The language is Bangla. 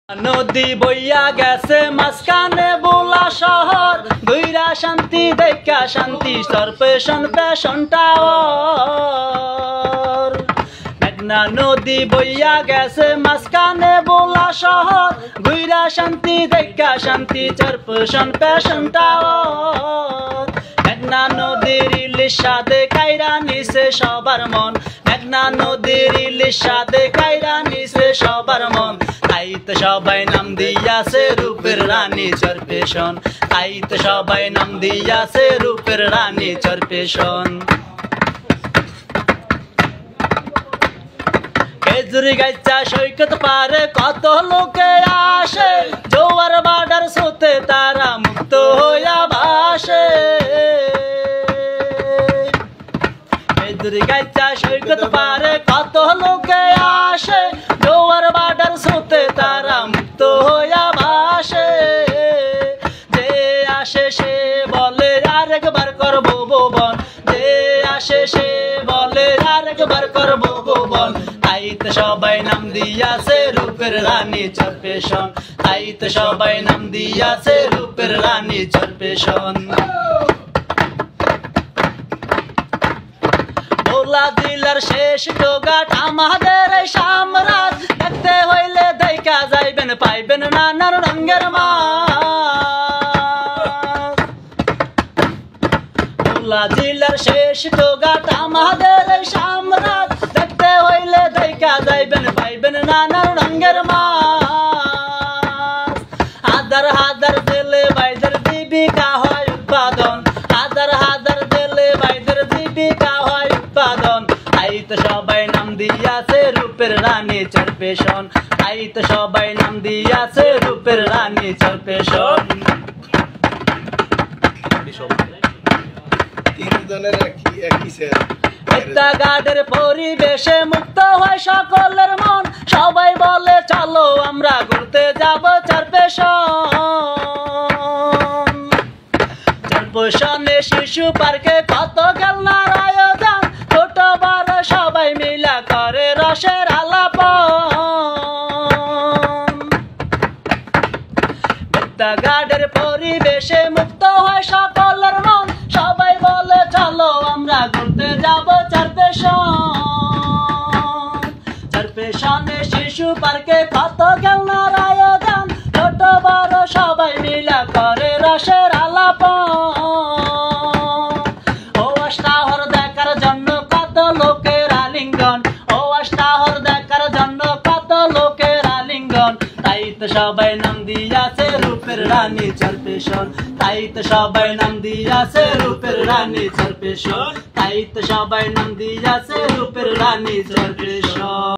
নদী বইয়া গেছে মাঝখানে বোলা শহর ঘুইরা শান্তি দেখা শান্তি সরপেশন পেশন টাওয়ার। মেঘনা নদী বইয়া গেছে মাঝখানে বোলা শহর ঘুইরা শান্তি দেখা শান্তি সরপেশন পেশন টাওয়ার। মেঘনা নদীর ইলিশ সাদে কাইরা নিছে সবার মন, মেঘনা নদীর ইলিশ সাদে কাইরা নিছে সবার মন। তাইতে সবাই নাম দিয়াছে রূপের রানী চরপেশন, তাইতে সবাই নাম দিয়াছে রূপের রানী চরপেশন। খেজুরি গাইছা সৈকত পারে কত লোকে আসে, জোয়ার বাডার স্রোতে তারা মুক্ত হইয়া ভাসে। খেজুরি গাইছা সৈকত পারে কত লোকে আসে, জোয়ার বাডার স্রোতে তারা মুক্ত হইয়া ভাসে। যে আসে সে বলে আরেকবার করবো ভুবন, যে আসে সে বলে আরেকবার করবো ভুবন। তাইতে সবাই নাম দিয়াছে রূপের রানী চরপেশন, তাইতে সবাই নাম দিয়াছে রূপের রানী চরপেশন। ভোলা জেলার শেষ ডোগাট আমাদের এই সাম্রাজ, দেখতে হইলে দেখা যাইবেন পাইবেন নানান রঙের মাছ। ভোলা জেলার শেষ ডোগাট আমাদের এই সাম্রাজ, দেখতে হইলে দেখা যাইবেন পাইবেন নানান রঙের মাছ। হাজার হাজার জেলে বাইদের জীবিকা হয় উৎপাদন, হাজার হাজার জেলে বাইদের জীবিকা হয় উৎপাদন। তাইতে সবাই নাম দিয়াছে রূপের রানী চরপেশন, তাইতে সবাই নাম দিয়াছে রূপের রানী চরপেশন। গাডের পরিবেশে মুক্ত হয় সকলের মন, সবাই বলে চলো আমরা ঘুরতে যাব চরপেশন। চরপেশনে শিশু পার্কে কত খেলনার আয়োজন, ছোট বড় সবাই মিলা করে রসের আলাপন। গাডের পরিবেশে মুক্ত হয় সকলের মন, সবাই বলে চলো আমরা ঘুরতে যাব চরপেশন। চরপেশনে শিশু পার্কে কত খেলনার আয়োজন, ছোট বড় সবাই মিলা করে রসের আলাপন। ও অষ্টাহর দেখার জন্য কত লোকের আলিঙ্গন, ও অষ্টাহর দেখার জন্য কত লোকের আলিঙ্গন। তাইতে সবাই নাম দিয়াছে রূপের রানী চরপেশন, তাইতে সবাই নাম দিয়াছে রূপের রানী চরপেশন, তাইতে সবাই নাম দিয়াছে রূপের রানী চরপেশন।